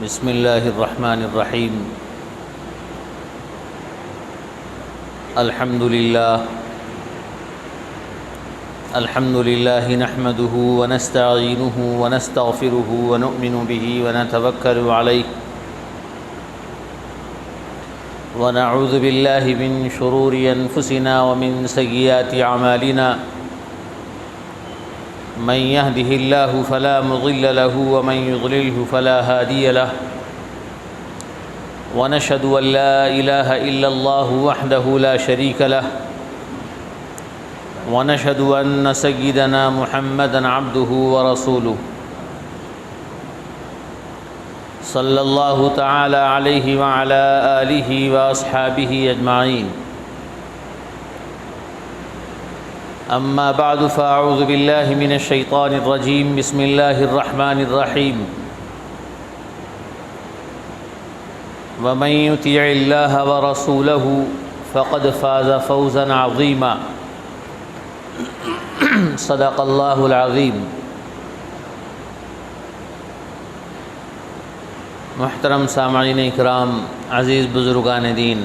بسم اللہ الرحمن الرحیم الحمد للہ نحمده ونستعینه ونستغفره ونؤمن به ونتوکل علیہ ونعوذ باللہ من شرور انفسنا ومن سیئات اعمالنا من يهده الله فلا مضل له ومن يضلله فلا هادي له ونشهد أن لا إله إلا الله وحده لا شريك له ونشهد أن سيدنا محمدا عبده ورسوله صلى الله تعالى عليه وعلى آله وأصحابه أجمعين أما بعد فأعوذ بالله من الشيطان الرجيم بسم الله الرحمن الرحيم ومن يطع الله ورسوله فقد فاز فوزا عظيما صدق الله العظيم۔ محترم سامعین اکرام، عزیز بزرگان دین،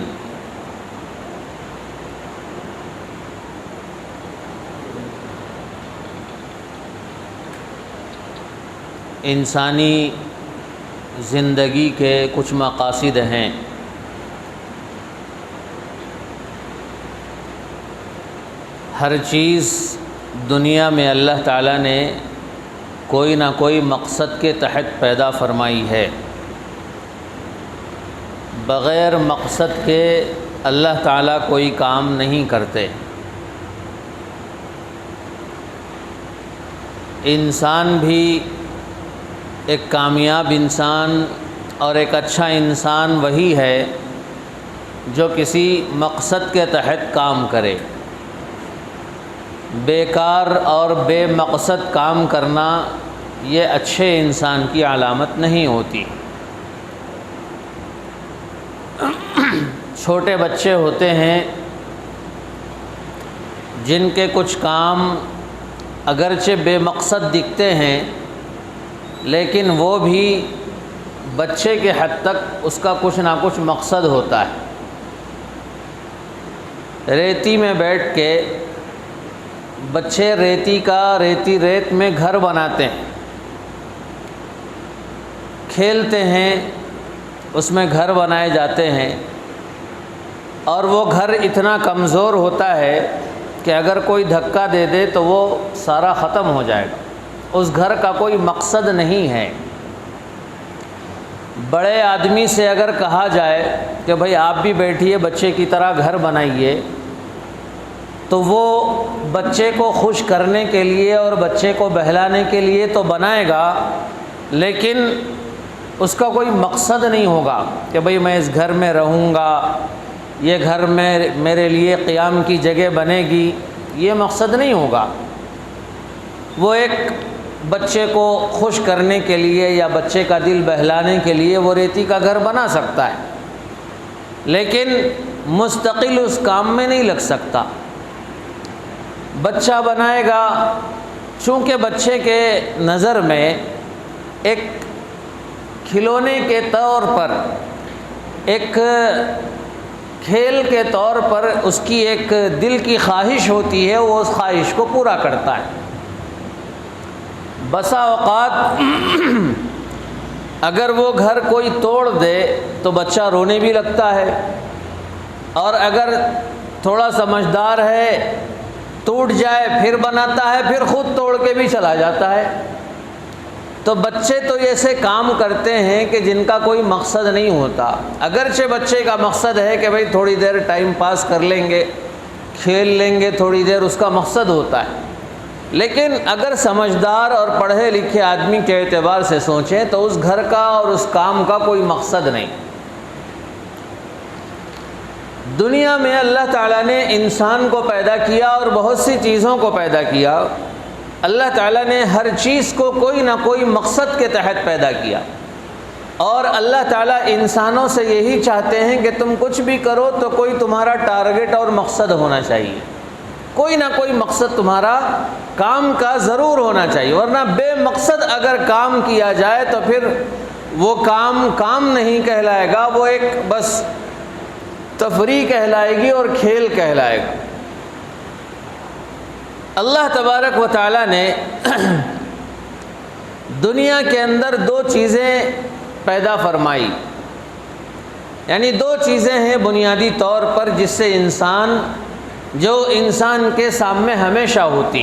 انسانی زندگی کے کچھ مقاصد ہیں۔ ہر چیز دنیا میں اللہ تعالیٰ نے کوئی نہ کوئی مقصد کے تحت پیدا فرمائی ہے۔ بغیر مقصد کے اللہ تعالیٰ کوئی کام نہیں کرتے۔ انسان بھی ایک کامیاب انسان اور ایک اچھا انسان وہی ہے جو کسی مقصد کے تحت کام کرے۔ بیکار اور بے مقصد کام کرنا یہ اچھے انسان کی علامت نہیں ہوتی۔ چھوٹے بچے ہوتے ہیں جن کے کچھ کام اگرچہ بے مقصد دکھتے ہیں، لیکن وہ بھی بچے کے حد تک اس کا کچھ نہ کچھ مقصد ہوتا ہے۔ ریتی میں بیٹھ کے بچے ریت میں گھر بناتے ہیں، کھیلتے ہیں، اس میں گھر بنائے جاتے ہیں، اور وہ گھر اتنا کمزور ہوتا ہے کہ اگر کوئی دھکا دے دے تو وہ سارا ختم ہو جائے گا۔ اس گھر کا کوئی مقصد نہیں ہے۔ بڑے آدمی سے اگر کہا جائے کہ بھائی آپ بھی بیٹھیے، بچے کی طرح گھر بنائیے، تو وہ بچے کو خوش کرنے کے لیے اور بچے کو بہلانے کے لیے تو بنائے گا، لیکن اس کا کوئی مقصد نہیں ہوگا کہ بھئی میں اس گھر میں رہوں گا، یہ گھر میں میرے لیے قیام کی جگہ بنے گی، یہ مقصد نہیں ہوگا۔ وہ ایک بچے کو خوش کرنے کے لیے یا بچے کا دل بہلانے کے لیے وہ ریتی کا گھر بنا سکتا ہے، لیکن مستقل اس کام میں نہیں لگ سکتا۔ بچہ بنائے گا، چونکہ بچے کے نظر میں ایک کھلونے کے طور پر، ایک کھیل کے طور پر اس کی ایک دل کی خواہش ہوتی ہے، وہ اس خواہش کو پورا کرتا ہے۔ بسا اوقات اگر وہ گھر کوئی توڑ دے تو بچہ رونے بھی لگتا ہے، اور اگر تھوڑا سمجھدار ہے ٹوٹ جائے پھر بناتا ہے، پھر خود توڑ کے بھی چلا جاتا ہے۔ تو بچے تو ایسے کام کرتے ہیں کہ جن کا کوئی مقصد نہیں ہوتا۔ اگرچہ بچے کا مقصد ہے کہ بھئی تھوڑی دیر ٹائم پاس کر لیں گے، کھیل لیں گے تھوڑی دیر، اس کا مقصد ہوتا ہے، لیکن اگر سمجھدار اور پڑھے لکھے آدمی کے اعتبار سے سوچیں تو اس گھر کا اور اس کام کا کوئی مقصد نہیں۔ دنیا میں اللہ تعالیٰ نے انسان کو پیدا کیا اور بہت سی چیزوں کو پیدا کیا۔ اللہ تعالیٰ نے ہر چیز کو کوئی نہ کوئی مقصد کے تحت پیدا کیا، اور اللہ تعالیٰ انسانوں سے یہی چاہتے ہیں کہ تم کچھ بھی کرو تو کوئی تمہارا ٹارگٹ اور مقصد ہونا چاہیے، کوئی نہ کوئی مقصد تمہارا کام کا ضرور ہونا چاہیے، ورنہ بے مقصد اگر کام کیا جائے تو پھر وہ کام نہیں کہلائے گا، وہ ایک بس تفریح کہلائے گی اور کھیل کہلائے گا۔ اللہ تبارک و تعالیٰ نے دنیا کے اندر دو چیزیں پیدا فرمائی، یعنی دو چیزیں ہیں بنیادی طور پر جس سے انسان کے سامنے ہمیشہ ہوتی۔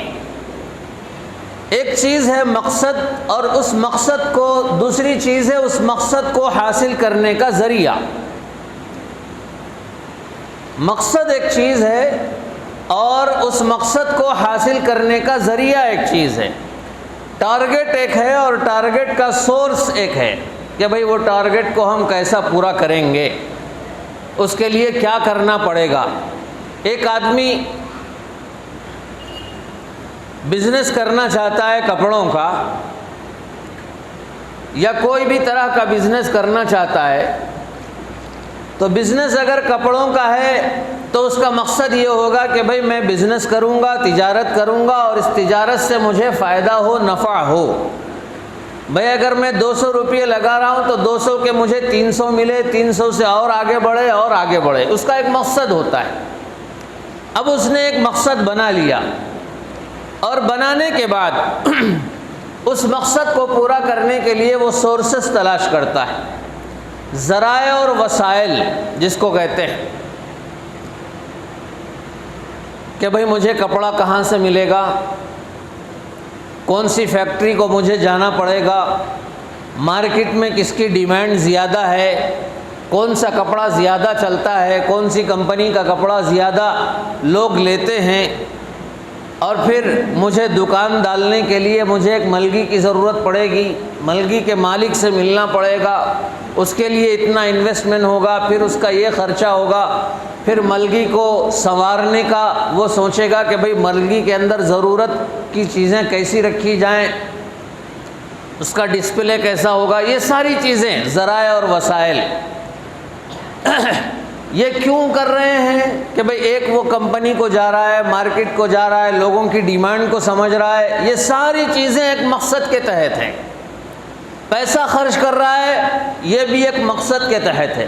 ایک چیز ہے مقصد، اور اس مقصد کو، دوسری چیز ہے اس مقصد کو حاصل کرنے کا ذریعہ۔ مقصد ایک چیز ہے اور اس مقصد کو حاصل کرنے کا ذریعہ ایک چیز ہے۔ ٹارگٹ ایک ہے اور ٹارگٹ کا سورس ایک ہے کہ بھئی وہ ٹارگٹ کو ہم کیسا پورا کریں گے، اس کے لیے کیا کرنا پڑے گا۔ ایک آدمی بزنس کرنا چاہتا ہے کپڑوں کا، یا کوئی بھی طرح کا بزنس کرنا چاہتا ہے، تو بزنس اگر کپڑوں کا ہے تو اس کا مقصد یہ ہوگا کہ بھئی میں بزنس کروں گا، تجارت کروں گا، اور اس تجارت سے مجھے فائدہ ہو، نفع ہو۔ بھئی اگر میں 200 روپے لگا رہا ہوں تو 200 کے مجھے 300 ملے، 300 سے اور آگے بڑھے اور آگے بڑھے، اس کا ایک مقصد ہوتا ہے۔ اب اس نے ایک مقصد بنا لیا، اور بنانے کے بعد اس مقصد کو پورا کرنے کے لیے وہ سورسز تلاش کرتا ہے، ذرائع اور وسائل جس کو کہتے ہیں کہ بھئی مجھے کپڑا کہاں سے ملے گا، کون سی فیکٹری کو مجھے جانا پڑے گا، مارکیٹ میں کس کی ڈیمانڈ زیادہ ہے، کون سا کپڑا زیادہ چلتا ہے، کون سی کمپنی کا کپڑا زیادہ لوگ لیتے ہیں، اور پھر مجھے دکان ڈالنے کے لیے مجھے ایک ملگی کی ضرورت پڑے گی، ملگی کے مالک سے ملنا پڑے گا، اس کے لیے اتنا انویسٹمنٹ ہوگا، پھر اس کا یہ خرچہ ہوگا، پھر ملگی کو سنوارنے کا وہ سوچے گا کہ بھئی ملگی کے اندر ضرورت کی چیزیں کیسی رکھی جائیں، اس کا ڈسپلے کیسا ہوگا، یہ ساری چیزیں ذرائع اور وسائل۔ یہ کیوں کر رہے ہیں کہ بھئی ایک وہ کمپنی کو جا رہا ہے، مارکیٹ کو جا رہا ہے، لوگوں کی ڈیمانڈ کو سمجھ رہا ہے، یہ ساری چیزیں ایک مقصد کے تحت ہیں۔ پیسہ خرچ کر رہا ہے، یہ بھی ایک مقصد کے تحت ہے۔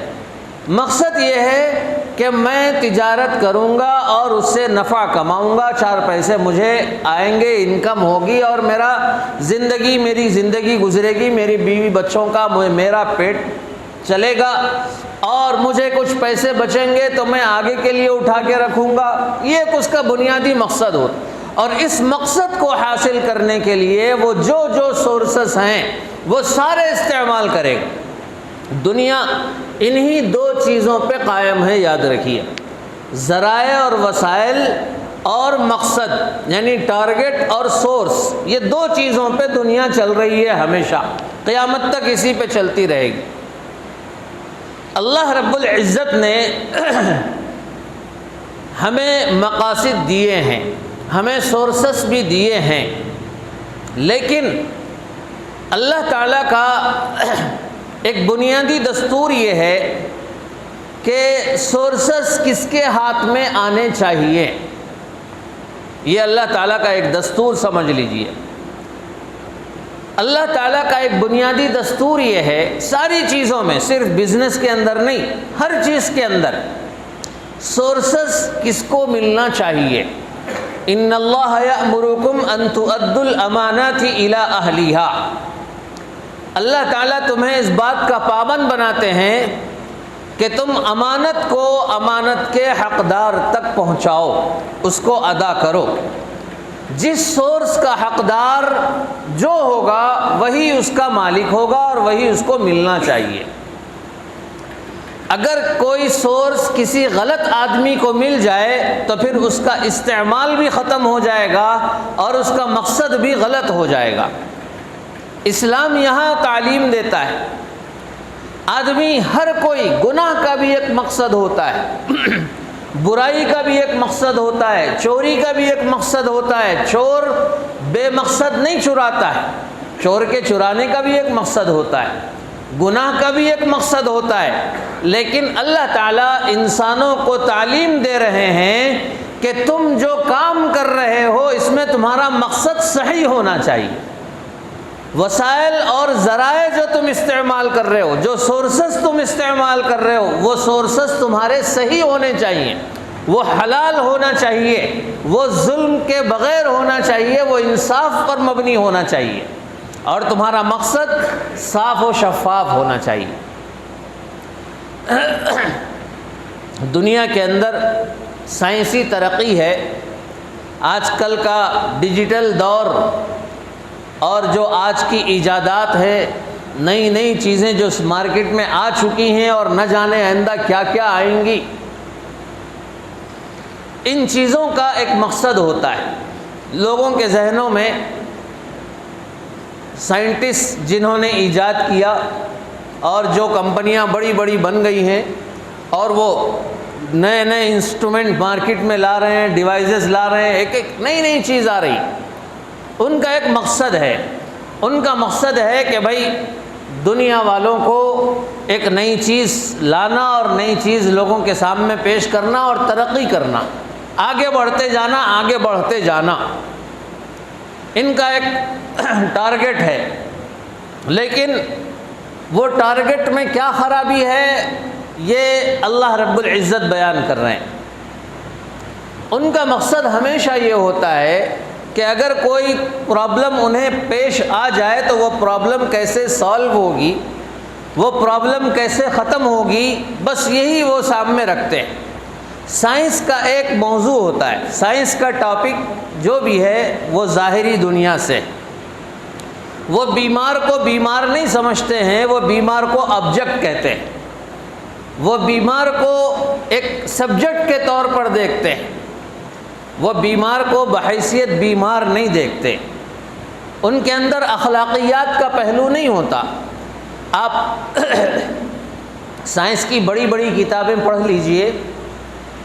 مقصد یہ ہے کہ میں تجارت کروں گا اور اس سے نفع کماؤں گا، 4 پیسے مجھے آئیں گے، انکم ہوگی، اور میری زندگی گزرے گی، میری بیوی بچوں کا میرا پیٹ چلے گا، اور مجھے کچھ پیسے بچیں گے تو میں آگے کے لیے اٹھا کے رکھوں گا۔ یہ ایک اس کا بنیادی مقصد ہوتا، اور اس مقصد کو حاصل کرنے کے لیے وہ جو سورسز ہیں وہ سارے استعمال کرے گا۔ دنیا انہی 2 چیزوں پہ قائم ہے، یاد رکھیے، ذرائع اور وسائل اور مقصد، یعنی ٹارگٹ اور سورس، یہ 2 چیزوں پہ دنیا چل رہی ہے ہمیشہ، قیامت تک اسی پہ چلتی رہے گی۔ اللہ رب العزت نے ہمیں مقاصد دیے ہیں، ہمیں سورسز بھی دیے ہیں، لیکن اللہ تعالیٰ کا ایک بنیادی دستور یہ ہے کہ سورسز کس کے ہاتھ میں آنے چاہیے۔ یہ اللہ تعالیٰ کا ایک دستور سمجھ لیجئے۔ اللہ تعالیٰ کا ایک بنیادی دستور یہ ہے، ساری چیزوں میں، صرف بزنس کے اندر نہیں، ہر چیز کے اندر سورسز کس کو ملنا چاہیے۔ ان اللہ یأمرکم ان تؤدوا الامانات الی اہلیہا، اللہ تعالیٰ تمہیں اس بات کا پابند بناتے ہیں کہ تم امانت کو امانت کے حقدار تک پہنچاؤ، اس کو ادا کرو۔ جس سورس کا حقدار جو ہوگا وہی اس کا مالک ہوگا اور وہی اس کو ملنا چاہیے۔ اگر کوئی سورس کسی غلط آدمی کو مل جائے تو پھر اس کا استعمال بھی ختم ہو جائے گا اور اس کا مقصد بھی غلط ہو جائے گا۔ اسلام یہاں تعلیم دیتا ہے، آدمی ہر کوئی، گناہ کا بھی ایک مقصد ہوتا ہے، برائی کا بھی ایک مقصد ہوتا ہے، چوری کا بھی ایک مقصد ہوتا ہے۔ چور بے مقصد نہیں چراتا ہے، چور کے چرانے کا بھی ایک مقصد ہوتا ہے، گناہ کا بھی ایک مقصد ہوتا ہے، لیکن اللہ تعالیٰ انسانوں کو تعلیم دے رہے ہیں کہ تم جو کام کر رہے ہو اس میں تمہارا مقصد صحیح ہونا چاہیے۔ وسائل اور ذرائع جو تم استعمال کر رہے ہو، جو سورسز تم استعمال کر رہے ہو، وہ سورسز تمہارے صحیح ہونے چاہیے، وہ حلال ہونا چاہیے، وہ ظلم کے بغیر ہونا چاہیے، وہ انصاف پر مبنی ہونا چاہیے، اور تمہارا مقصد صاف و شفاف ہونا چاہیے۔ دنیا کے اندر سائنسی ترقی ہے، آج کل کا ڈیجیٹل دور اور جو آج کی ایجادات ہے، نئی نئی چیزیں جو مارکیٹ میں آ چکی ہیں اور نہ جانے آئندہ کیا کیا آئیں گی، ان چیزوں کا ایک مقصد ہوتا ہے۔ لوگوں کے ذہنوں میں سائنٹسٹ جنہوں نے ایجاد کیا اور جو کمپنیاں بڑی بڑی بن گئی ہیں اور وہ نئے نئے انسٹرومنٹ مارکیٹ میں لا رہے ہیں، ڈیوائسز لا رہے ہیں، ایک ایک نئی نئی چیز آ رہی، ان کا ایک مقصد ہے۔ ان کا مقصد ہے کہ بھائی دنیا والوں کو ایک نئی چیز لانا اور نئی چیز لوگوں کے سامنے پیش کرنا اور ترقی کرنا، آگے بڑھتے جانا، آگے بڑھتے جانا، ان کا ایک ٹارگٹ ہے۔ لیکن وہ ٹارگٹ میں کیا خرابی ہے، یہ اللہ رب العزت بیان کر رہے ہیں۔ ان کا مقصد ہمیشہ یہ ہوتا ہے کہ اگر کوئی پرابلم انہیں پیش آ جائے تو وہ پرابلم کیسے سالو ہوگی، وہ پرابلم کیسے ختم ہوگی، بس یہی وہ سامنے رکھتے ہیں۔ سائنس کا ایک موضوع ہوتا ہے، سائنس کا ٹاپک جو بھی ہے وہ ظاہری دنیا سے، وہ بیمار کو بیمار نہیں سمجھتے ہیں، وہ بیمار کو آبجیکٹ کہتے ہیں، وہ بیمار کو ایک سبجیکٹ کے طور پر دیکھتے ہیں، وہ بیمار کو بحیثیت بیمار نہیں دیکھتے، ان کے اندر اخلاقیات کا پہلو نہیں ہوتا۔ آپ سائنس کی بڑی بڑی کتابیں پڑھ لیجئے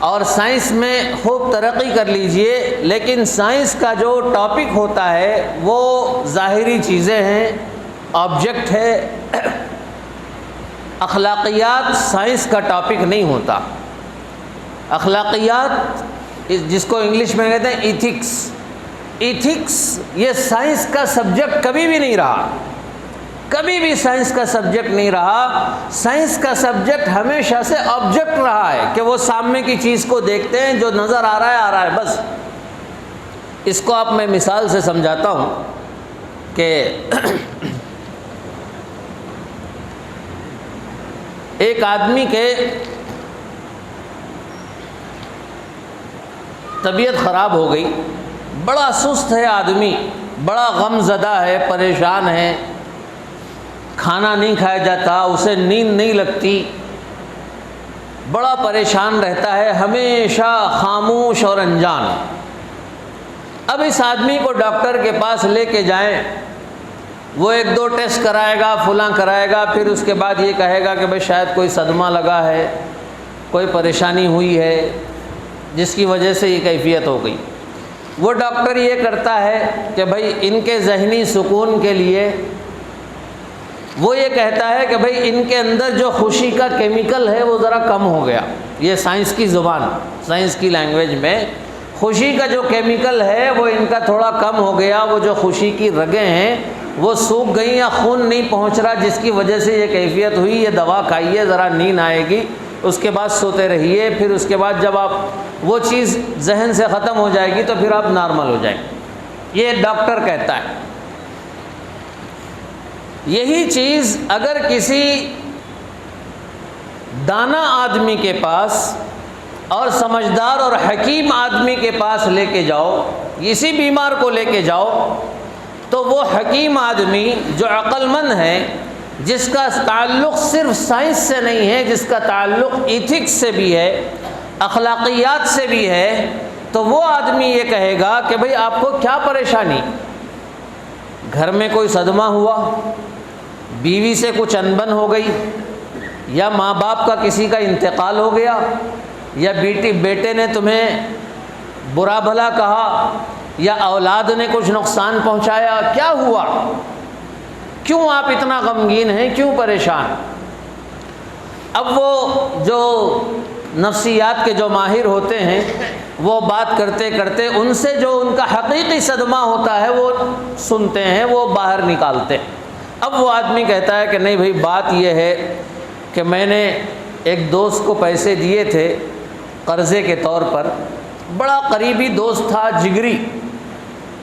اور سائنس میں خوب ترقی کر لیجئے، لیکن سائنس کا جو ٹاپک ہوتا ہے وہ ظاہری چیزیں ہیں، آبجیکٹ ہے۔ اخلاقیات سائنس کا ٹاپک نہیں ہوتا۔ اخلاقیات جس کو انگلش میں کہتے ہیں ایتھکس، ایتھکس یہ سائنس کا سبجیکٹ کبھی بھی نہیں رہا، کبھی بھی سائنس کا سبجیکٹ نہیں رہا۔ سائنس کا سبجیکٹ ہمیشہ سے آبجیکٹ رہا ہے کہ وہ سامنے کی چیز کو دیکھتے ہیں، جو نظر آ رہا ہے بس۔ اس کو آپ میں مثال سے سمجھاتا ہوں کہ ایک آدمی کے طبیعت خراب ہو گئی، بڑا سست ہے آدمی، بڑا غم زدہ ہے، پریشان ہے، کھانا نہیں کھایا جاتا، اسے نیند نہیں لگتی، بڑا پریشان رہتا ہے، ہمیشہ خاموش اور انجان۔ اب اس آدمی کو ڈاکٹر کے پاس لے کے جائیں، وہ ایک دو ٹیسٹ کرائے گا، فلاں کرائے گا، پھر اس کے بعد یہ کہے گا کہ بھائی شاید کوئی صدمہ لگا ہے، کوئی پریشانی ہوئی ہے جس کی وجہ سے یہ کیفیت ہو گئی۔ وہ ڈاکٹر یہ کرتا ہے کہ بھائی ان کے ذہنی سکون کے لیے وہ یہ کہتا ہے کہ بھائی ان کے اندر جو خوشی کا کیمیکل ہے وہ ذرا کم ہو گیا۔ یہ سائنس کی زبان، سائنس کی لینگویج میں خوشی کا جو کیمیکل ہے وہ ان کا تھوڑا کم ہو گیا، وہ جو خوشی کی رگیں ہیں وہ سوکھ گئیں یا خون نہیں پہنچ رہا، جس کی وجہ سے یہ کیفیت ہوئی۔ یہ دوا کھائیے، ذرا نیند آئے گی، اس کے بعد سوتے رہیے، پھر اس کے بعد جب آپ وہ چیز ذہن سے ختم ہو جائے گی تو پھر آپ نارمل ہو جائیں گے۔ یہ ڈاکٹر کہتا ہے۔ یہی چیز اگر کسی دانا آدمی کے پاس اور سمجھدار اور حکیم آدمی کے پاس لے کے جاؤ، اسی بیمار کو لے کے جاؤ، تو وہ حکیم آدمی جو عقل مند ہے، جس کا تعلق صرف سائنس سے نہیں ہے، جس کا تعلق ایتھکس سے بھی ہے، اخلاقیات سے بھی ہے، تو وہ آدمی یہ کہے گا کہ بھئی آپ کو کیا پریشانی، گھر میں کوئی صدمہ ہوا، بیوی سے کچھ انبن ہو گئی، یا ماں باپ کا کسی کا انتقال ہو گیا، یا بیٹے نے تمہیں برا بھلا کہا، یا اولاد نے کچھ نقصان پہنچایا، کیا ہوا، کیوں آپ اتنا غمگین ہیں، کیوں پریشان؟ اب وہ جو نفسیات کے جو ماہر ہوتے ہیں وہ بات کرتے کرتے ان سے جو ان کا حقیقی صدمہ ہوتا ہے وہ سنتے ہیں، وہ باہر نکالتے ہیں۔ اب وہ آدمی کہتا ہے کہ نہیں بھائی، بات یہ ہے کہ میں نے ایک دوست کو پیسے دیے تھے قرضے کے طور پر، بڑا قریبی دوست تھا، جگری،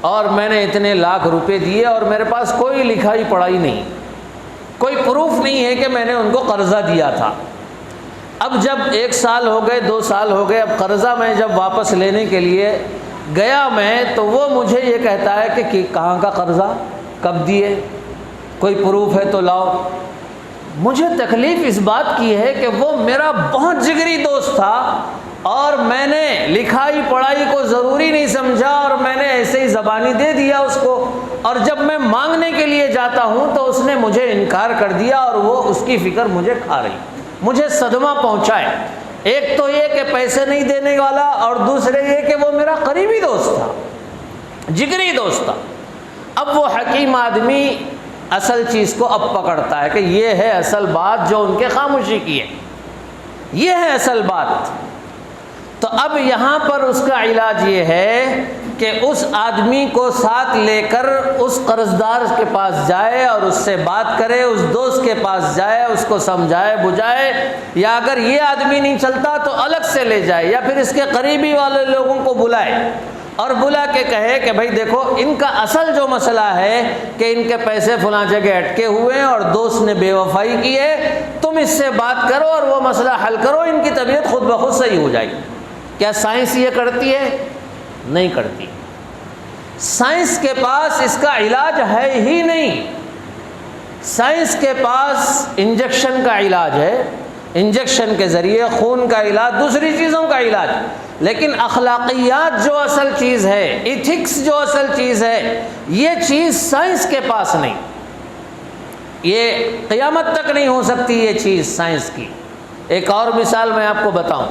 اور میں نے اتنے لاکھ روپے دیے اور میرے پاس کوئی لکھائی پڑھائی نہیں، کوئی پروف نہیں ہے کہ میں نے ان کو قرضہ دیا تھا۔ اب جب 1 سال ہو گئے، 2 سال ہو گئے، اب قرضہ میں جب واپس لینے کے لیے گیا میں، تو وہ مجھے یہ کہتا ہے کہ کہاں کا قرضہ، کب دیے، کوئی پروف ہے تو لاؤ۔ مجھے تکلیف اس بات کی ہے کہ وہ میرا بہت جگری دوست تھا اور میں نے لکھائی پڑھائی کو ضروری نہیں سمجھا اور میں نے ایسے ہی زبانی دے دیا اس کو، اور جب میں مانگنے کے لیے جاتا ہوں تو اس نے مجھے انکار کر دیا اور وہ اس کی فکر مجھے کھا رہی، مجھے صدمہ پہنچا ہے۔ ایک تو یہ کہ پیسے نہیں دینے والا، اور دوسرے یہ کہ وہ میرا قریبی دوست تھا، جگری دوست تھا۔ اب وہ حکیم آدمی اصل چیز کو اب پکڑتا ہے کہ یہ ہے اصل بات جو ان کے خاموشی کی ہے، یہ ہے اصل بات۔ تو اب یہاں پر اس کا علاج یہ ہے کہ اس آدمی کو ساتھ لے کر اس قرضدار کے پاس جائے اور اس سے بات کرے، اس دوست کے پاس جائے، اس کو سمجھائے بجھائے، یا اگر یہ آدمی نہیں چلتا تو الگ سے لے جائے، یا پھر اس کے قریبی والے لوگوں کو بلائے اور بلا کے کہے کہ بھائی دیکھو، ان کا اصل جو مسئلہ ہے کہ ان کے پیسے فلاں جگہ اٹکے ہوئے ہیں اور دوست نے بے وفائی کی ہے، تم اس سے بات کرو اور وہ مسئلہ حل کرو، ان کی طبیعت خود بخود صحیح ہو جائے گی۔ کیا سائنس یہ کرتی ہے؟ نہیں کرتی۔ سائنس کے پاس اس کا علاج ہے ہی نہیں۔ سائنس کے پاس انجیکشن کا علاج ہے، انجیکشن کے ذریعے خون کا علاج، دوسری چیزوں کا علاج، لیکن اخلاقیات جو اصل چیز ہے، ایتھکس جو اصل چیز ہے، یہ چیز سائنس کے پاس نہیں، یہ قیامت تک نہیں ہو سکتی یہ چیز سائنس کی۔ ایک اور مثال میں آپ کو بتاؤں،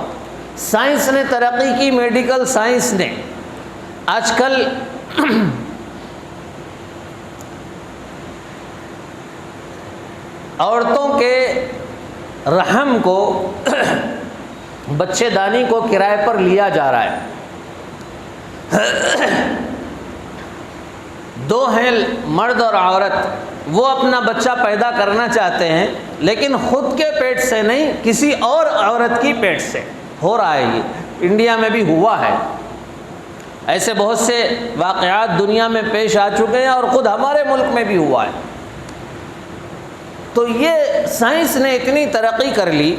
سائنس نے ترقی کی، میڈیکل سائنس نے آج کل عورتوں کے رحم کو بچے دانی کو کرائے پر لیا جا رہا ہے۔ 2 ہیں مرد اور عورت، وہ اپنا بچہ پیدا کرنا چاہتے ہیں لیکن خود کے پیٹ سے نہیں، کسی اور عورت کی پیٹ سے ہو رہا ہے۔ یہ انڈیا میں بھی ہوا ہے، ایسے بہت سے واقعات دنیا میں پیش آ چکے ہیں اور خود ہمارے ملک میں بھی ہوا ہے۔ تو یہ سائنس نے اتنی ترقی کر لی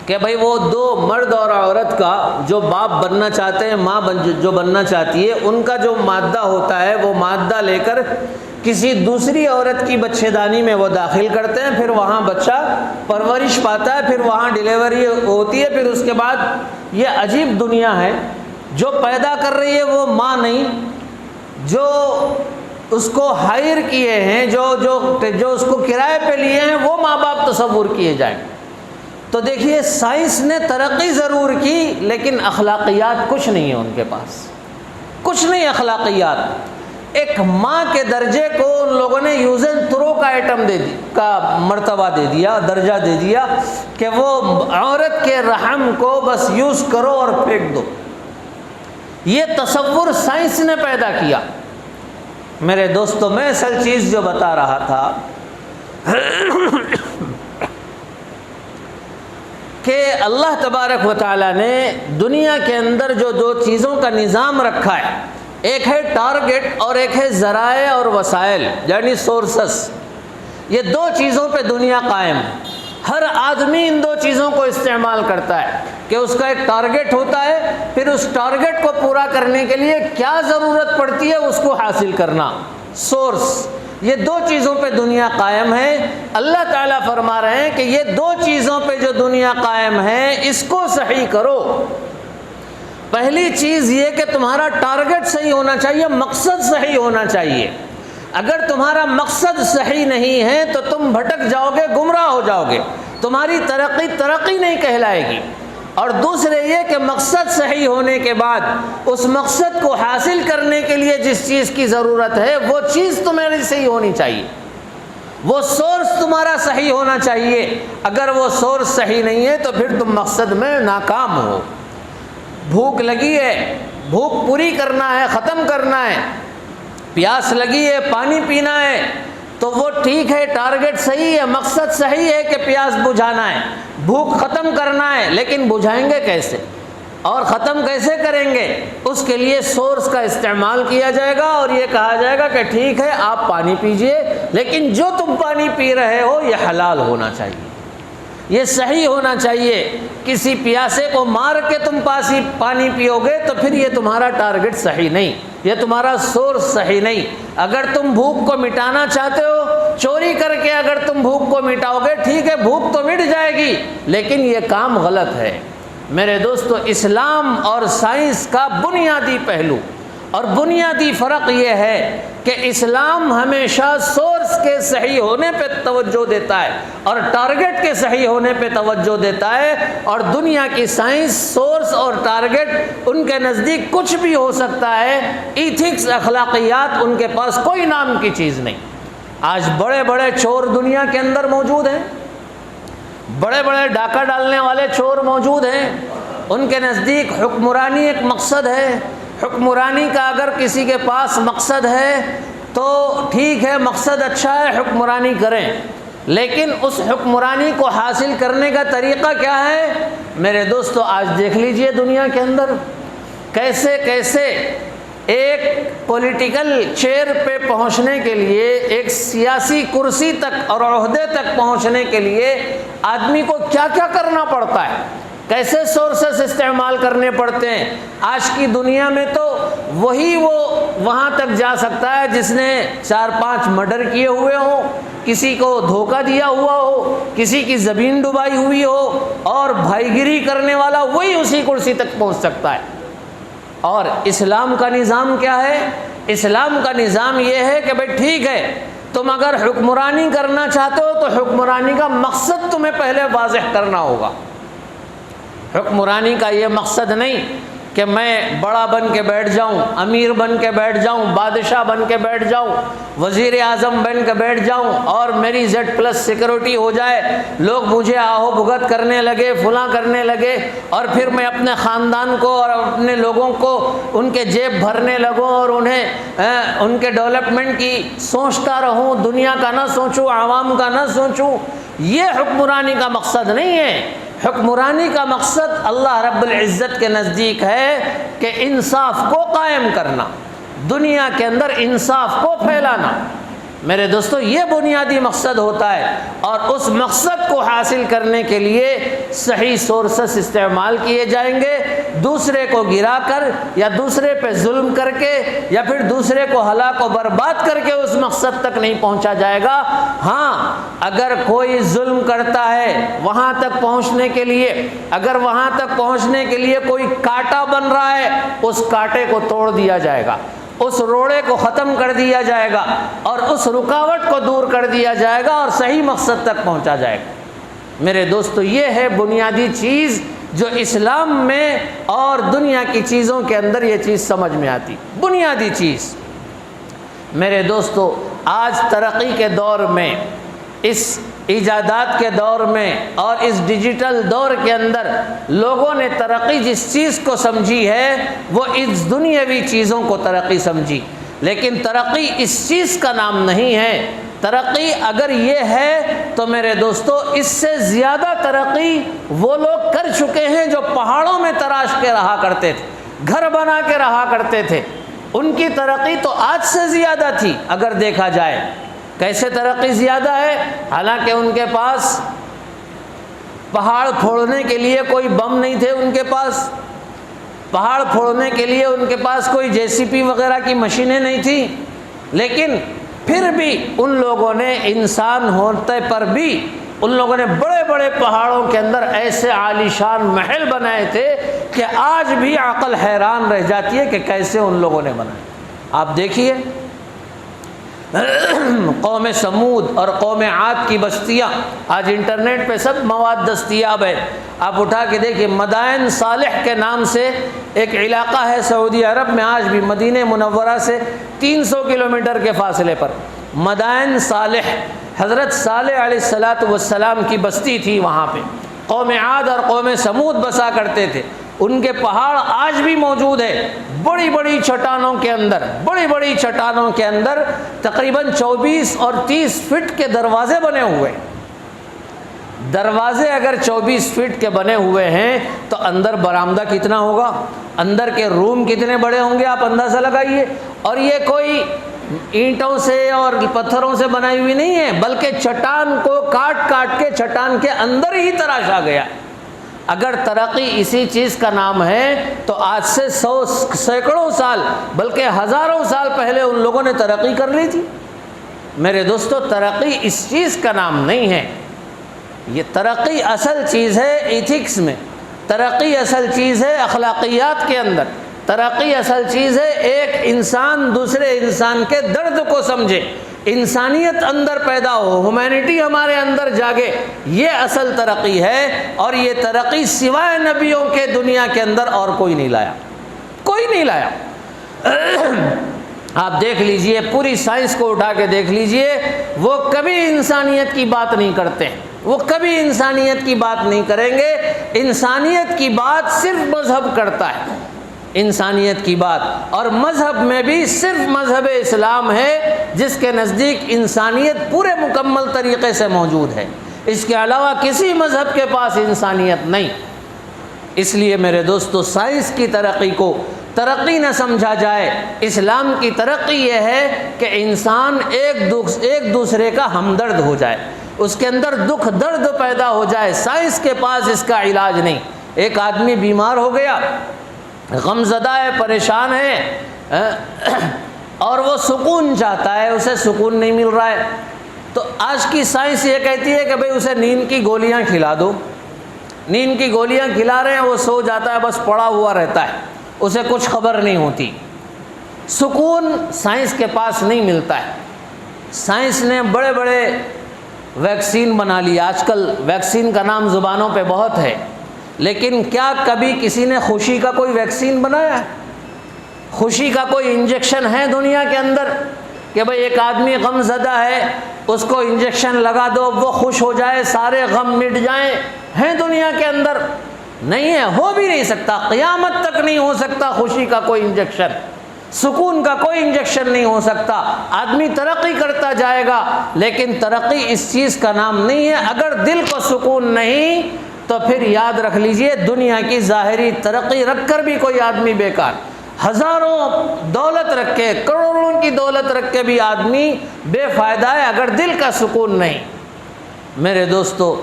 کہ بھئی وہ 2 مرد اور عورت کا جو باپ بننا چاہتے ہیں، ماں جو بننا چاہتی ہے، ان کا جو مادہ ہوتا ہے وہ مادہ لے کر کسی دوسری عورت کی بچے دانی میں وہ داخل کرتے ہیں، پھر وہاں بچہ پرورش پاتا ہے، پھر وہاں ڈیلیوری ہوتی ہے، پھر اس کے بعد یہ عجیب دنیا ہے، جو پیدا کر رہی ہے وہ ماں نہیں، جو اس کو ہائر کیے ہیں، جو اس کو کرائے پہ لیے ہیں، وہ ماں باپ تصور کیے جائیں۔ تو دیکھیے سائنس نے ترقی ضرور کی لیکن اخلاقیات کچھ نہیں ہے ان کے پاس، کچھ نہیں اخلاقیات۔ ایک ماں کے درجے کو ان لوگوں نے یوز اینڈ تھرو کا کا مرتبہ دے دیا، درجہ دے دیا کہ وہ عورت کے رحم کو بس یوز کرو اور پھینک دو۔ یہ تصور سائنس نے پیدا کیا۔ میرے دوستوں، میں اصل چیز جو بتا رہا تھا کہ اللہ تبارک و تعالیٰ نے دنیا کے اندر جو 2 چیزوں کا نظام رکھا ہے، ایک ہے ٹارگٹ اور ایک ہے ذرائع اور وسائل، یعنی سورسز۔ یہ 2 چیزوں پہ دنیا قائم ہے۔ ہر آدمی ان 2 چیزوں کو استعمال کرتا ہے کہ اس کا ایک ٹارگٹ ہوتا ہے، پھر اس ٹارگٹ کو پورا کرنے کے لیے کیا ضرورت پڑتی ہے اس کو حاصل کرنا، سورس۔ یہ 2 چیزوں پہ دنیا قائم ہے۔ اللہ تعالیٰ فرما رہے ہیں کہ یہ 2 چیزوں پہ جو دنیا قائم ہے اس کو صحیح کرو۔ پہلی چیز یہ کہ تمہارا ٹارگٹ صحیح ہونا چاہیے، مقصد صحیح ہونا چاہیے۔ اگر تمہارا مقصد صحیح نہیں ہے تو تم بھٹک جاؤ گے، گمراہ ہو جاؤ گے، تمہاری ترقی نہیں کہلائے گی۔ اور دوسرے یہ کہ مقصد صحیح ہونے کے بعد اس مقصد کو حاصل کرنے کے لیے جس چیز کی ضرورت ہے وہ چیز تمہاری صحیح ہونی چاہیے۔ وہ سورس تمہارا صحیح ہونا چاہیے. اگر وہ سورس صحیح نہیں ہے تو پھر تم مقصد میں ناکام ہو. بھوک لگی ہے، بھوک پوری کرنا ہے، ختم کرنا ہے. پیاس لگی ہے، پانی پینا ہے، تو وہ ٹھیک ہے، ٹارگٹ صحیح ہے، مقصد صحیح ہے کہ پیاس بجھانا ہے، بھوک ختم کرنا ہے. لیکن بجھائیں گے کیسے اور ختم کیسے کریں گے؟ اس کے لیے سورس کا استعمال کیا جائے گا اور یہ کہا جائے گا کہ ٹھیک ہے آپ پانی پیجئے، لیکن جو تم پانی پی رہے ہو یہ حلال ہونا چاہیے، یہ صحیح ہونا چاہیے. کسی پیاسے کو مار کے تم پانی پیو گے تو پھر یہ تمہارا ٹارگٹ صحیح نہیں، یہ تمہارا سورس صحیح نہیں. اگر تم بھوک کو مٹانا چاہتے ہو، چوری کر کے اگر تم بھوک کو مٹاؤ گے، ٹھیک ہے بھوک تو مٹ جائے گی، لیکن یہ کام غلط ہے. میرے دوستو، اسلام اور سائنس کا بنیادی پہلو اور بنیادی فرق یہ ہے کہ اسلام ہمیشہ سورس کے صحیح ہونے پہ توجہ دیتا ہے اور ٹارگٹ کے صحیح ہونے پہ توجہ دیتا ہے، اور دنیا کی سائنس سورس اور ٹارگٹ ان کے نزدیک کچھ بھی ہو سکتا ہے. ایتھکس، اخلاقیات ان کے پاس کوئی نام کی چیز نہیں. آج بڑے بڑے چور دنیا کے اندر موجود ہیں، بڑے بڑے ڈاکہ ڈالنے والے چور موجود ہیں. ان کے نزدیک حکمرانی ایک مقصد ہے. حکمرانی کا اگر کسی کے پاس مقصد ہے تو ٹھیک ہے، مقصد اچھا ہے، حکمرانی کریں، لیکن اس حکمرانی کو حاصل کرنے کا طریقہ کیا ہے؟ میرے دوستو، آج دیکھ لیجئے دنیا کے اندر کیسے کیسے ایک پولیٹیکل چیئر پہ پہنچنے کے لیے، ایک سیاسی کرسی تک اور عہدے تک پہنچنے کے لیے آدمی کو کیا کیا کرنا پڑتا ہے، کیسے سورسز استعمال کرنے پڑتے ہیں. آج کی دنیا میں تو وہی وہ وہاں تک جا سکتا ہے جس نے 4-5 مرڈر کیے ہوئے ہوں، کسی کو دھوکہ دیا ہوا ہو، کسی کی زمین ڈبائی ہوئی ہو، اور بھائی گیری کرنے والا وہی اسی کرسی تک پہنچ سکتا ہے. اور اسلام کا نظام کیا ہے؟ اسلام کا نظام یہ ہے کہ بھئی ٹھیک ہے، تم اگر حکمرانی کرنا چاہتے ہو تو حکمرانی کا مقصد تمہیں پہلے واضح کرنا ہوگا. حکمرانی کا یہ مقصد نہیں کہ میں بڑا بن کے بیٹھ جاؤں، امیر بن کے بیٹھ جاؤں، بادشاہ بن کے بیٹھ جاؤں، وزیر اعظم بن کے بیٹھ جاؤں اور میری Z+ سیکورٹی ہو جائے، لوگ مجھے آہو بھگت کرنے لگے، فلاں کرنے لگے، اور پھر میں اپنے خاندان کو اور اپنے لوگوں کو ان کے جیب بھرنے لگوں اور انہیں ان کے ڈیولپمنٹ کی سوچتا رہوں، دنیا کا نہ سوچوں، عوام کا نہ سوچوں. یہ حکمرانی کا مقصد نہیں ہے. حکمرانی کا مقصد اللہ رب العزت کے نزدیک ہے کہ انصاف کو قائم کرنا، دنیا کے اندر انصاف کو پھیلانا. میرے دوستو، یہ بنیادی مقصد ہوتا ہے، اور اس مقصد کو حاصل کرنے کے لیے صحیح سورسز استعمال کیے جائیں گے. دوسرے کو گرا کر یا دوسرے پہ ظلم کر کے یا پھر دوسرے کو ہلاک و برباد کر کے اس مقصد تک نہیں پہنچا جائے گا. ہاں، اگر کوئی ظلم کرتا ہے وہاں تک پہنچنے کے لیے، اگر وہاں تک پہنچنے کے لیے کوئی کانٹا بن رہا ہے، اس کانٹے کو توڑ دیا جائے گا، اس روڑے کو ختم کر دیا جائے گا، اور اس رکاوٹ کو دور کر دیا جائے گا اور صحیح مقصد تک پہنچا جائے گا. میرے دوستو، یہ ہے بنیادی چیز جو اسلام میں اور دنیا کی چیزوں کے اندر یہ چیز سمجھ میں آتی. بنیادی چیز. میرے دوستو، آج ترقی کے دور میں، اس ایجادات کے دور میں اور اس ڈیجیٹل دور کے اندر لوگوں نے ترقی جس چیز کو سمجھی ہے وہ اس دنیاوی چیزوں کو ترقی سمجھی، لیکن ترقی اس چیز کا نام نہیں ہے. ترقی اگر یہ ہے تو میرے دوستو، اس سے زیادہ ترقی وہ لوگ کر چکے ہیں جو پہاڑوں میں تراش کے رہا کرتے تھے، گھر بنا کے رہا کرتے تھے. ان کی ترقی تو آج سے زیادہ تھی. اگر دیکھا جائے کیسے ترقی زیادہ ہے، حالانکہ ان کے پاس پہاڑ پھوڑنے کے لیے کوئی بم نہیں تھے، ان کے پاس پہاڑ پھوڑنے کے لیے ان کے پاس کوئی JCB وغیرہ کی مشینیں نہیں تھیں، لیکن پھر بھی ان لوگوں نے انسان ہوتے پر بھی ان لوگوں نے بڑے بڑے پہاڑوں کے اندر ایسے عالیشان محل بنائے تھے کہ آج بھی عقل حیران رہ جاتی ہے کہ کیسے ان لوگوں نے بنائے. آپ دیکھیے قوم سمود اور قوم عاد کی بستیاں، آج انٹرنیٹ پہ سب مواد دستیاب ہے، آپ اٹھا کے دیکھیے. مدائن صالح کے نام سے ایک علاقہ ہے سعودی عرب میں، آج بھی مدینہ منورہ سے 300 کلومیٹر کے فاصلے پر. مدائن صالح حضرت صالح علیہ السلام کی بستی تھی وہاں پہ، قوم عاد اور قوم سمود بسا کرتے تھے۔ ان کے پہاڑ آج بھی موجود ہے، بڑی بڑی چٹانوں کے اندر تقریباً 24 اور 30 فٹ کے دروازے بنے ہوئے۔ دروازے اگر 24 فٹ کے بنے ہوئے ہیں تو اندر برآمدہ کتنا ہوگا، اندر کے روم کتنے بڑے ہوں گے، آپ اندازہ لگائیے۔ اور یہ کوئی اینٹوں سے اور پتھروں سے بنائی ہوئی نہیں ہے، بلکہ چٹان کو کاٹ کے چٹان کے اندر ہی تراشا گیا۔ اگر ترقی اسی چیز کا نام ہے تو آج سے سینکڑوں سال بلکہ ہزاروں سال پہلے ان لوگوں نے ترقی کر لی تھی۔ میرے دوستو، ترقی اس چیز کا نام نہیں ہے۔ یہ ترقی اصل چیز ہے ایتھکس میں، ترقی اصل چیز ہے اخلاقیات کے اندر، ترقی اصل چیز ہے ایک انسان دوسرے انسان کے درد کو سمجھے، انسانیت اندر پیدا ہو، ہیومینٹی ہمارے اندر جاگے، یہ اصل ترقی ہے۔ اور یہ ترقی سوائے نبیوں کے دنیا کے اندر اور کوئی نہیں لایا، کوئی نہیں لایا۔ آپ دیکھ لیجئے، پوری سائنس کو اٹھا کے دیکھ لیجئے، وہ کبھی انسانیت کی بات نہیں کرتے، وہ کبھی انسانیت کی بات نہیں کریں گے۔ انسانیت کی بات صرف مذہب کرتا ہے، انسانیت کی بات، اور مذہب میں بھی صرف مذہب اسلام ہے جس کے نزدیک انسانیت پورے مکمل طریقے سے موجود ہے۔ اس کے علاوہ کسی مذہب کے پاس انسانیت نہیں۔ اس لیے میرے دوستو، سائنس کی ترقی کو ترقی نہ سمجھا جائے۔ اسلام کی ترقی یہ ہے کہ انسان ایک دوسرے کا ہمدرد ہو جائے، اس کے اندر دکھ درد پیدا ہو جائے۔ سائنس کے پاس اس کا علاج نہیں۔ ایک آدمی بیمار ہو گیا، غم زدہ ہے، پریشان ہے، اور وہ سکون چاہتا ہے، اسے سکون نہیں مل رہا ہے، تو آج کی سائنس یہ کہتی ہے کہ بھئی اسے نیند کی گولیاں کھلا دو۔ نیند کی گولیاں کھلا رہے ہیں، وہ سو جاتا ہے، بس پڑا ہوا رہتا ہے، اسے کچھ خبر نہیں ہوتی۔ سکون سائنس کے پاس نہیں ملتا ہے۔ سائنس نے بڑے بڑے ویکسین بنا لی، آج کل ویکسین کا نام زبانوں پہ بہت ہے، لیکن کیا کبھی کسی نے خوشی کا کوئی ویکسین بنایا ہے؟ خوشی کا کوئی انجیکشن ہے دنیا کے اندر کہ بھئی ایک آدمی غم زدہ ہے، اس کو انجیکشن لگا دو، وہ خوش ہو جائے، سارے غم مٹ جائیں؟ ہیں دنیا کے اندر؟ نہیں ہے، ہو بھی نہیں سکتا، قیامت تک نہیں ہو سکتا خوشی کا کوئی انجیکشن، سکون کا کوئی انجیکشن نہیں ہو سکتا۔ آدمی ترقی کرتا جائے گا، لیکن ترقی اس چیز کا نام نہیں ہے۔ اگر دل کو سکون نہیں تو پھر یاد رکھ لیجئے، دنیا کی ظاہری ترقی رکھ کر بھی کوئی آدمی بیکار، ہزاروں دولت رکھ کے، کروڑوں کی دولت رکھ کے بھی آدمی بے فائدہ ہے اگر دل کا سکون نہیں۔ میرے دوستو،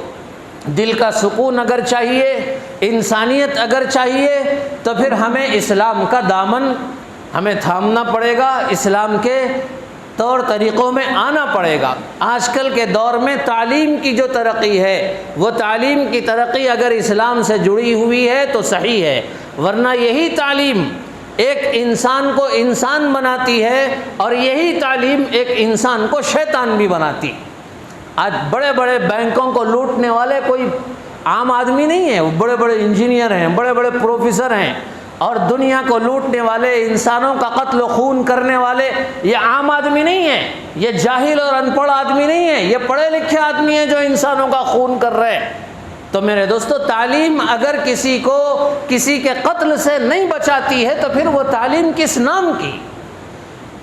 دل کا سکون اگر چاہیے، انسانیت اگر چاہیے، تو پھر ہمیں اسلام کا دامن ہمیں تھامنا پڑے گا، اسلام کے طور طریقوں میں آنا پڑے گا۔ آج کل کے دور میں تعلیم کی جو ترقی ہے، وہ تعلیم کی ترقی اگر اسلام سے جڑی ہوئی ہے تو صحیح ہے، ورنہ یہی تعلیم ایک انسان کو انسان بناتی ہے، اور یہی تعلیم ایک انسان کو شیطان بھی بناتی۔ آج بڑے بڑے بینکوں کو لوٹنے والے کوئی عام آدمی نہیں ہے، وہ بڑے بڑے انجینئر ہیں، بڑے بڑے پروفیسر ہیں، اور دنیا کو لوٹنے والے، انسانوں کا قتل و خون کرنے والے یہ عام آدمی نہیں ہیں، یہ جاہل اور ان پڑھ آدمی نہیں ہیں، یہ پڑھے لکھے آدمی ہیں جو انسانوں کا خون کر رہے ہیں۔ تو میرے دوستو، تعلیم اگر کسی کو کسی کے قتل سے نہیں بچاتی ہے تو پھر وہ تعلیم کس نام کی،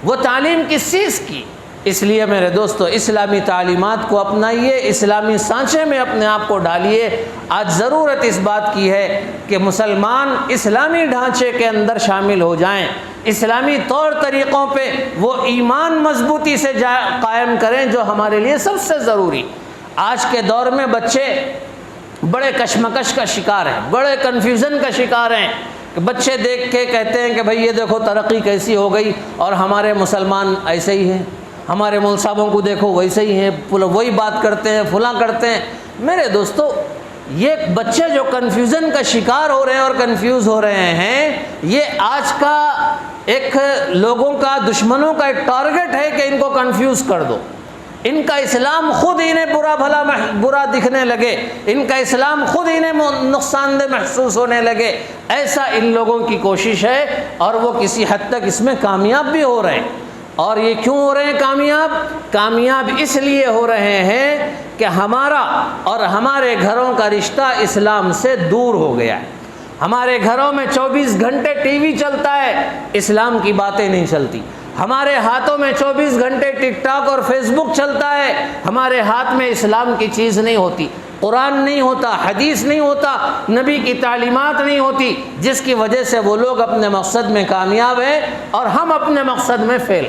وہ تعلیم کس چیز کی؟ اس لیے میرے دوستو، اسلامی تعلیمات کو اپنائیے، اسلامی سانچے میں اپنے آپ کو ڈالیے۔ آج ضرورت اس بات کی ہے کہ مسلمان اسلامی ڈھانچے کے اندر شامل ہو جائیں، اسلامی طور طریقوں پہ وہ ایمان مضبوطی سے قائم کریں جو ہمارے لیے سب سے ضروری۔ آج کے دور میں بچے بڑے کشمکش کا شکار ہیں، بڑے کنفیوژن کا شکار ہیں، کہ بچے دیکھ کے کہتے ہیں کہ بھئی یہ دیکھو ترقی کیسی ہو گئی، اور ہمارے مسلمان ایسے ہی ہیں، ہمارے مول صاحبوں کو دیکھو ویسے ہی ہیں، وہی بات کرتے ہیں، فلاں کرتے ہیں۔ میرے دوستو، یہ بچے جو کنفیوژن کا شکار ہو رہے ہیں اور کنفیوز ہو رہے ہیں، یہ آج کا ایک لوگوں کا، دشمنوں کا ایک ٹارگٹ ہے کہ ان کو کنفیوز کر دو، ان کا اسلام خود انہیں برا دکھنے لگے، ان کا اسلام خود انہیں نقصان دہ محسوس ہونے لگے، ایسا ان لوگوں کی کوشش ہے، اور وہ کسی حد تک اس میں کامیاب بھی ہو رہے ہیں۔ اور یہ کیوں ہو رہے ہیں کامیاب؟ کامیاب اس لیے ہو رہے ہیں کہ ہمارا اور ہمارے گھروں کا رشتہ اسلام سے دور ہو گیا ہے۔ ہمارے گھروں میں 24 گھنٹے ٹی وی چلتا ہے، اسلام کی باتیں نہیں چلتی۔ ہمارے ہاتھوں میں 24 گھنٹے ٹک ٹاک اور فیس بک چلتا ہے، ہمارے ہاتھ میں اسلام کی چیز نہیں ہوتی، قرآن نہیں ہوتا، حدیث نہیں ہوتا، نبی کی تعلیمات نہیں ہوتی، جس کی وجہ سے وہ لوگ اپنے مقصد میں کامیاب ہیں اور ہم اپنے مقصد میں فیل۔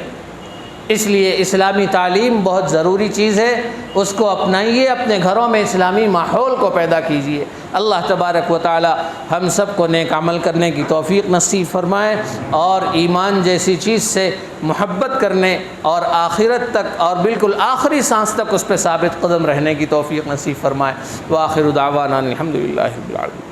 اس لیے اسلامی تعلیم بہت ضروری چیز ہے، اس کو اپنائیے، اپنے گھروں میں اسلامی ماحول کو پیدا کیجیے۔ اللہ تبارک و تعالی ہم سب کو نیک عمل کرنے کی توفیق نصیب فرمائے اور ایمان جیسی چیز سے محبت کرنے اور آخرت تک اور بالکل آخری سانس تک اس پہ ثابت قدم رہنے کی توفیق نصیب فرمائے۔ وآخر دعوانا الحمدللہ رب العالمین۔